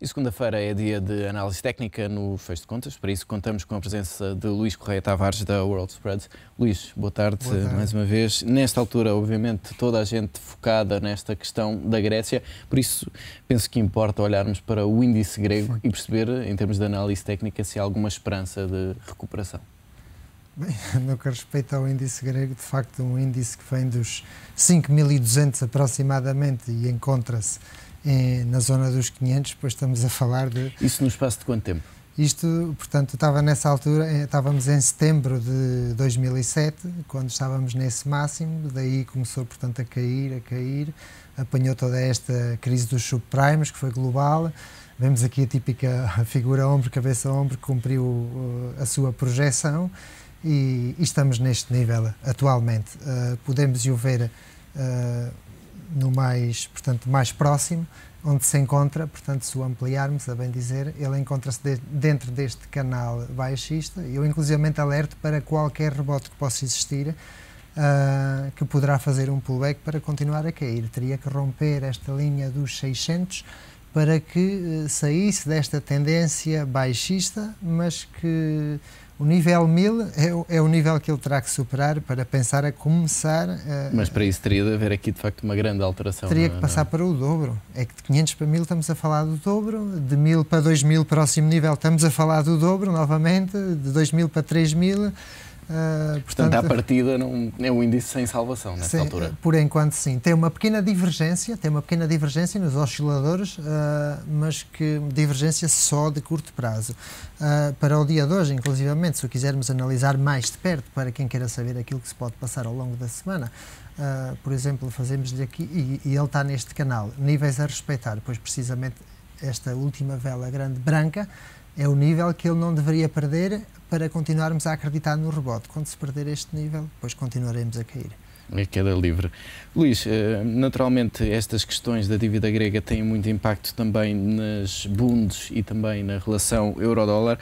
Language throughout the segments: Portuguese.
E segunda-feira é dia de análise técnica no Fecho de Contas, para isso contamos com a presença de Luís Correia Tavares da World Spreads. Luís, boa tarde mais uma vez. Nesta altura, obviamente, toda a gente focada nesta questão da Grécia, por isso penso que importa olharmos para o índice grego e perceber, em termos de análise técnica, se há alguma esperança de recuperação. Bem, no que respeita ao índice grego, de facto um índice que vem dos 5.200 aproximadamente e encontra-se na zona dos 500, depois estamos a falar de... Isso no espaço de quanto tempo? Isto, portanto, estava nessa altura, estávamos em setembro de 2007, quando estávamos nesse máximo, daí começou, portanto, a cair, apanhou toda esta crise dos subprimes, que foi global. Vemos aqui a típica figura ombro, cabeça-ombro, que cumpriu a sua projeção e estamos neste nível atualmente. Podemos o ver no mais próximo, onde se encontra, portanto, se o ampliarmos, a bem dizer, ele encontra-se dentro deste canal baixista. Eu, inclusivamente, alerto para qualquer rebote que possa existir, que poderá fazer um pullback para continuar a cair. Teria que romper esta linha dos 600 para que saísse desta tendência baixista, mas que o nível 1000 é o nível que ele terá que superar para pensar a começar... Mas para isso teria de haver aqui, de facto, uma grande alteração. Teria que passar para o dobro. É que de 500 para 1000 estamos a falar do dobro, de 1000 para 2000, próximo nível, estamos a falar do dobro novamente, de 2000 para 3000... portanto, à partida não é um índice sem salvação nesta altura. Por enquanto sim. Tem uma pequena divergência nos osciladores, mas que divergência só de curto prazo. Para o dia de hoje, inclusivamente, se o quisermos analisar mais de perto, para quem queira saber aquilo que se pode passar ao longo da semana, por exemplo, fazemos-lhe aqui, e ele está neste canal, níveis a respeitar, pois precisamente esta última vela grande branca é o nível que ele não deveria perder para continuarmos a acreditar no rebote. Quando se perder este nível, depois continuaremos a cair. É queda livre. Luís, naturalmente estas questões da dívida grega têm muito impacto também nas bunds e também na relação euro-dólar.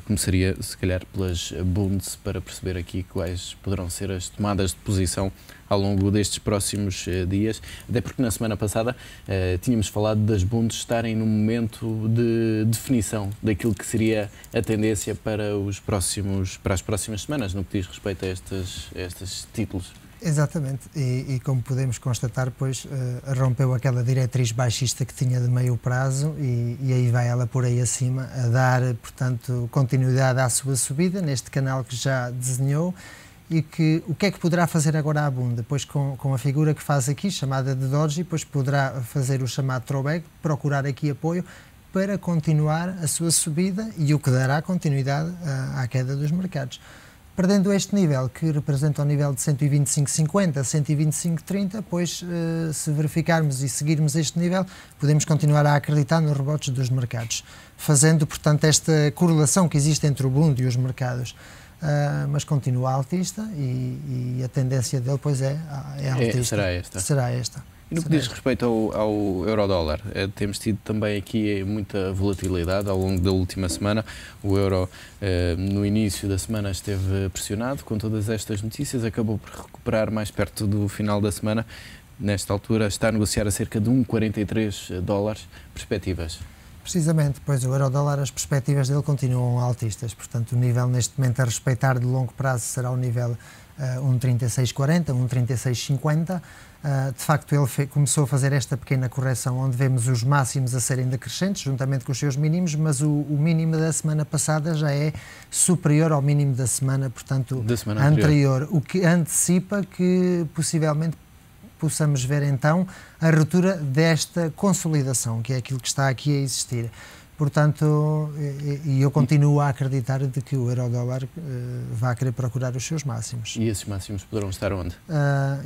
Começaria, se calhar, pelas bunds para perceber aqui quais poderão ser as tomadas de posição ao longo destes próximos dias, até porque na semana passada tínhamos falado das bunds estarem num momento de definição daquilo que seria a tendência para as próximas semanas, no que diz respeito a estes títulos. Exatamente, e como podemos constatar, pois rompeu aquela diretriz baixista que tinha de meio prazo e aí vai ela por aí acima a dar, portanto, continuidade à sua subida neste canal que já desenhou. E que o que é que poderá fazer agora a Bund? Depois com a figura que faz aqui, chamada de Doji, depois poderá fazer o chamado throwback, procurar aqui apoio para continuar a sua subida e o que dará continuidade à queda dos mercados. Perdendo este nível, que representa o nível de 125,50 a 125,30, pois se verificarmos e seguirmos este nível, podemos continuar a acreditar nos rebotes dos mercados, fazendo, portanto, esta correlação que existe entre o Bund e os mercados. Mas continua altista e a tendência dele, pois é altista. Será esta. E no que diz respeito ao euro-dólar, temos tido também aqui muita volatilidade ao longo da última semana. O euro, no início da semana, esteve pressionado com todas estas notícias, acabou por recuperar mais perto do final da semana. Nesta altura está a negociar a cerca de 1,43 dólares. Perspectivas? Precisamente, pois o euro-dólar, as perspectivas dele continuam altistas, portanto o nível neste momento a respeitar de longo prazo será o nível 1,3640, 1,3650. De facto ele começou a fazer esta pequena correção onde vemos os máximos a serem decrescentes, juntamente com os seus mínimos, mas o mínimo da semana passada já é superior ao mínimo da semana, portanto, da semana anterior, o que antecipa que possivelmente possamos ver então a ruptura desta consolidação, que é aquilo que está aqui a existir. Portanto, e eu continuo a acreditar de que o euro-dólar vai querer procurar os seus máximos. E esses máximos poderão estar onde?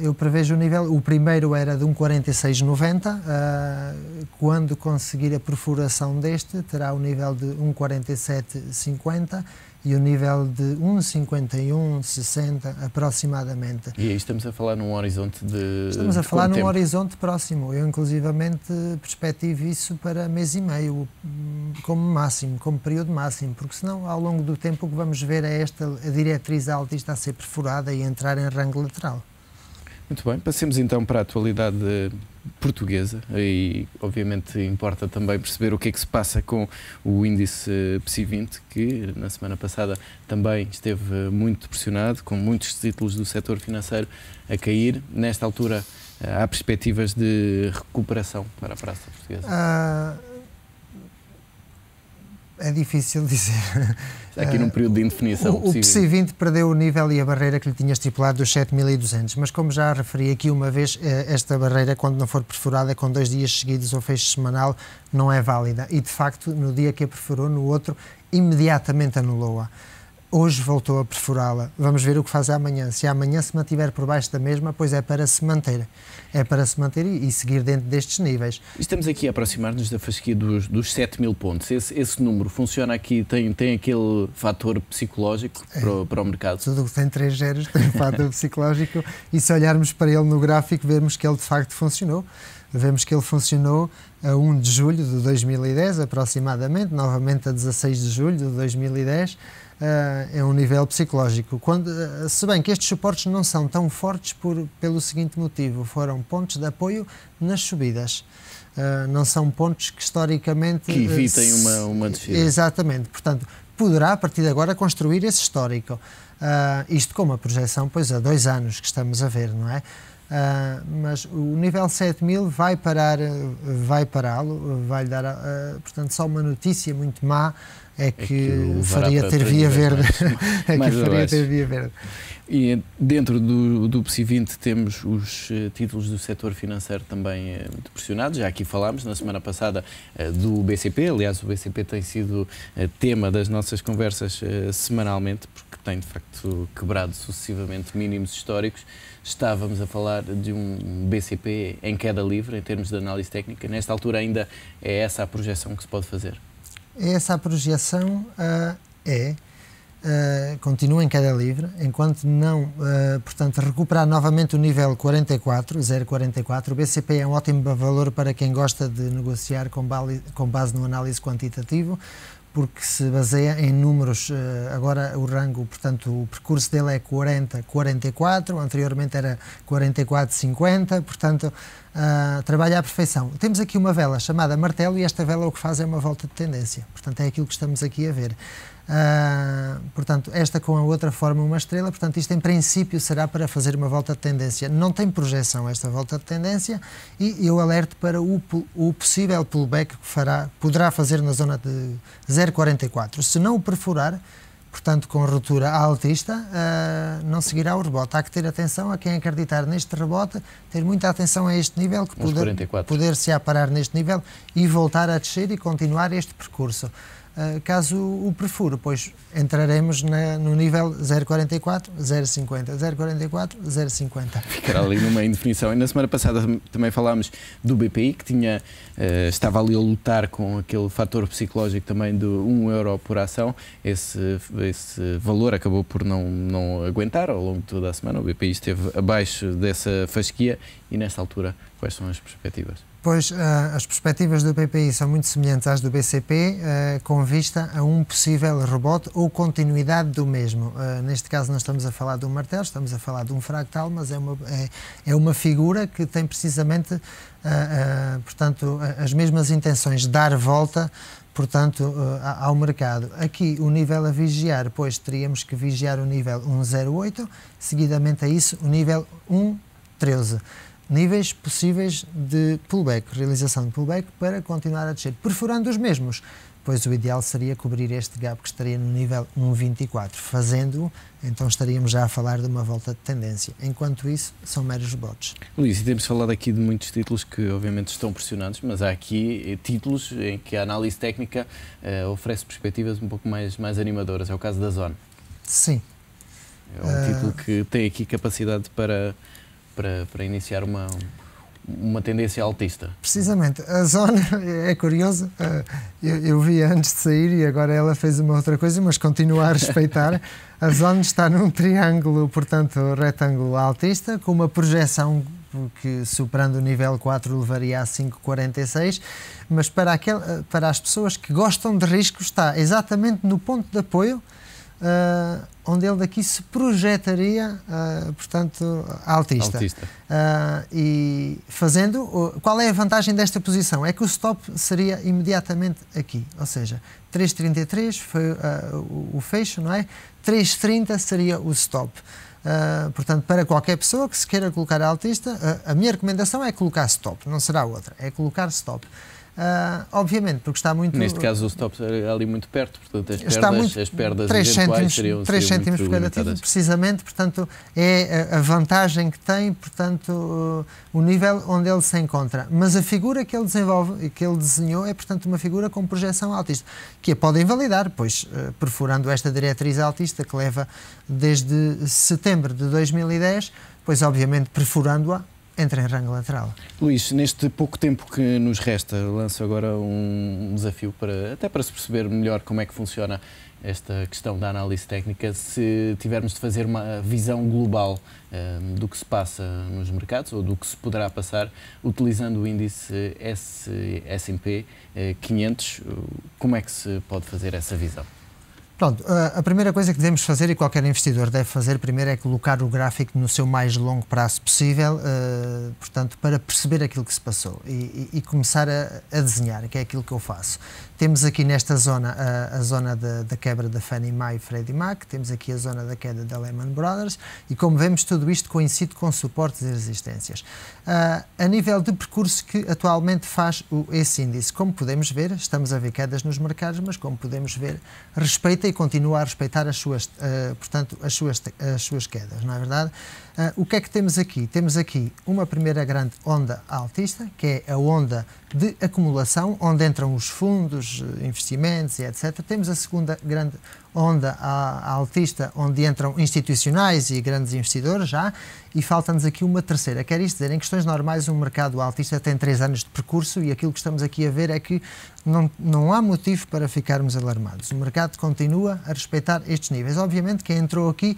Eu prevejo o nível, o primeiro era de 1,4690, quando conseguir a perfuração deste, terá o nível de 1,4750 e o nível de 1,5160 aproximadamente. E aí estamos a falar num horizonte de... Estamos a falar num horizonte próximo. Eu, inclusivamente, perspectivo isso para mês e meio, como máximo, como período máximo, porque senão, ao longo do tempo, o que vamos ver é a diretriz altista a ser perfurada e entrar em rango lateral. Muito bem, passemos então para a atualidade portuguesa e obviamente importa também perceber o que é que se passa com o índice PSI 20, que na semana passada também esteve muito pressionado, com muitos títulos do setor financeiro a cair. Nesta altura há perspectivas de recuperação para a praça portuguesa? É difícil dizer. Está aqui num período de indefinição. O PSI 20 perdeu o nível e a barreira que lhe tinha estipulado dos 7.200, mas como já referi aqui uma vez, esta barreira, quando não for perfurada com 2 dias seguidos ou fecho semanal, não é válida. E, de facto, no dia que a perfurou, no outro, imediatamente anulou-a. Hoje voltou a perfurá-la. Vamos ver o que faz amanhã. Se amanhã se mantiver por baixo da mesma, pois é para se manter. É para se manter e seguir dentro destes níveis. Estamos aqui a aproximar-nos da fasquia dos 7.000 pontos. Esse número funciona aqui, tem aquele fator psicológico para o mercado? Tudo o que tem 3 zeros tem um fator psicológico e se olharmos para ele no gráfico, vemos que ele de facto funcionou. Vemos que ele funcionou a 1 de julho de 2010, aproximadamente, novamente a 16 de julho de 2010. É um nível psicológico. Se bem que estes suportes não são tão fortes pelo seguinte motivo, foram pontos de apoio nas subidas. Não são pontos que historicamente... Que evitem uma descida. Exatamente. Portanto, poderá a partir de agora construir esse histórico. Isto com uma projeção, pois há 2 anos que estamos a ver, não é? Mas o nível 7.000 vai pará-lo, vai-lhe dar, portanto, só uma notícia muito má é que faria ter via verde. Faria ter via verde. E dentro do PSI 20 temos os títulos do setor financeiro também muito pressionados. Já aqui falámos na semana passada do BCP. Aliás, o BCP tem sido tema das nossas conversas semanalmente, porque tem de facto quebrado sucessivamente mínimos históricos. Estávamos a falar de um BCP em queda livre em termos de análise técnica. Nesta altura ainda é essa a projeção que se pode fazer? Essa a projeção continua em queda livre, enquanto não, portanto, recuperar novamente o nível 0,44. O BCP é um ótimo valor para quem gosta de negociar com base no análise quantitativo, porque se baseia em números, agora o rango, portanto, o percurso dele é 40-44, anteriormente era 44-50, portanto, trabalha à perfeição. Temos aqui uma vela chamada martelo e esta vela o que faz é uma volta de tendência, portanto, é aquilo que estamos aqui a ver. Portanto, esta com a outra forma uma estrela, portanto, isto em princípio será para fazer uma volta de tendência. Não tem projeção esta volta de tendência e eu alerto para o possível pullback que poderá fazer na zona de 0,44. Se não o perfurar, portanto, com ruptura altista, não seguirá o rebote. Há que ter atenção a quem acreditar neste rebote, ter muita atenção a este nível, que poder-se parar neste nível e voltar a descer e continuar este percurso. Caso o perfure, pois entraremos no nível 0,44, 0,50, 0,44, 0,50. Ficará ali numa indefinição. E na semana passada também falámos do BPI, que estava ali a lutar com aquele fator psicológico também de €1 por ação. Esse valor acabou por não aguentar ao longo de toda a semana. O BPI esteve abaixo dessa fasquia e nesta altura, quais são as perspectivas? Pois, as perspectivas do BPI são muito semelhantes às do BCP, com vista a um possível rebote ou continuidade do mesmo. Neste caso não estamos a falar de um martelo, estamos a falar de um fractal, mas é uma figura que tem precisamente, portanto, as mesmas intenções de dar volta, portanto, ao mercado. Aqui o nível a vigiar, pois teríamos que vigiar o nível 1,08, seguidamente a isso o nível 1,13. Níveis possíveis de pullback, realização de pullback para continuar a descer, perfurando os mesmos, pois o ideal seria cobrir este gap que estaria no nível 1,24. Fazendo-o, então estaríamos já a falar de uma volta de tendência. Enquanto isso, são meros rebotes. Luís, e temos falado aqui de muitos títulos que obviamente estão pressionados, mas há aqui títulos em que a análise técnica oferece perspectivas um pouco mais animadoras. É o caso da Zone. Sim. É um título que tem aqui capacidade para iniciar uma tendência altista. Precisamente. A Zone é curioso, eu vi antes de sair e agora ela fez uma outra coisa, mas continua a respeitar. A Zone está num triângulo, portanto, retângulo altista, com uma projeção que, superando o nível 4, levaria a 5,46, mas para as pessoas que gostam de risco está exatamente no ponto de apoio onde ele daqui se projetaria, portanto, altista. E fazendo, qual é a vantagem desta posição? É que o stop seria imediatamente aqui, ou seja, 3,33 foi o fecho, não é? 3,30 seria o stop. Portanto, para qualquer pessoa que se queira colocar altista, a minha recomendação é colocar stop, não será outra, é colocar stop. Obviamente, porque está muito... Neste caso o stop é ali muito perto, portanto as perdas 3 eventuais seriam 3 cêntimos por cada tiro, precisamente, portanto é a vantagem que tem, portanto o nível onde ele se encontra. Mas a figura que ele desenvolve e que ele desenhou é, portanto, uma figura com projeção altista, que a pode invalidar, pois perfurando esta diretriz altista que leva desde setembro de 2010, pois obviamente perfurando-a, entra em rango lateral. Luís, neste pouco tempo que nos resta, lanço agora um desafio até para se perceber melhor como é que funciona esta questão da análise técnica, se tivermos de fazer uma visão global do que se passa nos mercados ou do que se poderá passar utilizando o índice S&P 500, como é que se pode fazer essa visão? Pronto, a primeira coisa que devemos fazer, e qualquer investidor deve fazer primeiro, é colocar o gráfico no seu mais longo prazo possível, portanto, para perceber aquilo que se passou e começar a desenhar, que é aquilo que eu faço. Temos aqui nesta zona a zona da quebra da Fannie Mae e Freddie Mac, temos aqui a zona da queda da Lehman Brothers e, como vemos, tudo isto coincide com suportes e resistências. A nível de percurso que atualmente faz esse índice, como podemos ver, estamos a ver quedas nos mercados, mas como podemos ver, respeita e continua a respeitar portanto, as suas quedas, não é verdade? O que é que temos aqui? Temos aqui uma primeira grande onda altista, que é a onda de acumulação, onde entram os fundos, investimentos e etc. Temos a segunda grande onda altista, onde entram institucionais e grandes investidores já, e falta-nos aqui uma terceira. Quer isto dizer, em questões normais, um mercado altista tem 3 anos de percurso e aquilo que estamos aqui a ver é que não há motivo para ficarmos alarmados. O mercado continua a respeitar estes níveis. Obviamente, quem entrou aqui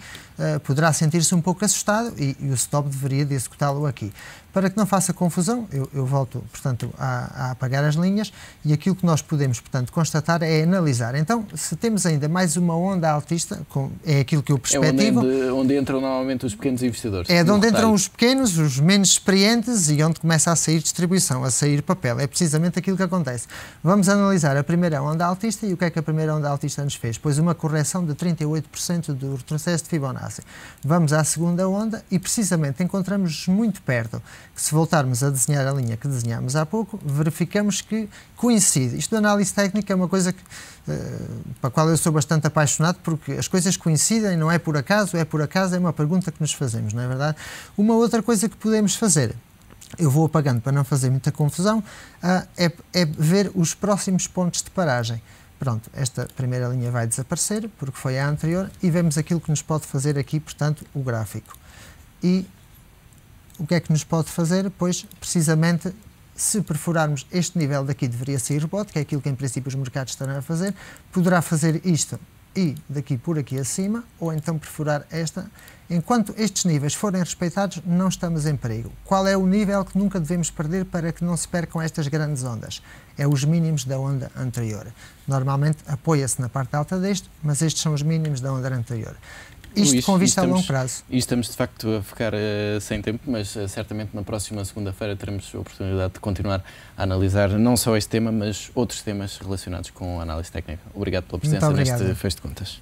poderá sentir-se um pouco assustado e o stop deveria de executá-lo aqui. Para que não faça confusão, eu volto, portanto, a apagar as linhas e aquilo que nós podemos, portanto, constatar é analisar. Então, se temos ainda mais uma onda altista, é aquilo que eu perspectivo... É onde entram normalmente os pequenos investidores. É de onde entram os pequenos, os menos experientes e onde começa a sair distribuição, a sair papel. É precisamente aquilo que acontece. Vamos analisar a primeira onda altista e o que é que a primeira onda altista nos fez? Pois uma correção de 38% do retrocesso de Fibonacci. Vamos à segunda onda e precisamente encontramos muito perto, que se voltarmos a desenhar a linha que desenhámos há pouco, verificamos que coincide. Isto da análise técnica é uma coisa para a qual eu sou bastante apaixonado, porque as coisas coincidem, não é por acaso, é uma pergunta que nos fazemos, não é verdade? Uma outra coisa que podemos fazer, eu vou apagando para não fazer muita confusão, é ver os próximos pontos de paragem. Pronto, esta primeira linha vai desaparecer, porque foi a anterior, e vemos aquilo que nos pode fazer aqui, portanto, o gráfico. E o que é que nos pode fazer? Pois, precisamente, se perfurarmos este nível daqui, deveria sair rebote, que é aquilo que em princípio os mercados estarão a fazer, poderá fazer isto e daqui por aqui acima, ou então perfurar esta. Enquanto estes níveis forem respeitados, não estamos em perigo. Qual é o nível que nunca devemos perder para que não se percam estas grandes ondas? É os mínimos da onda anterior. Normalmente apoia-se na parte alta deste, mas estes são os mínimos da onda anterior. Isto com vista a longo prazo. E estamos de facto a ficar sem tempo, mas certamente na próxima segunda-feira teremos a oportunidade de continuar a analisar não só este tema, mas outros temas relacionados com a análise técnica. Obrigado pela presença neste Fecho de Contas.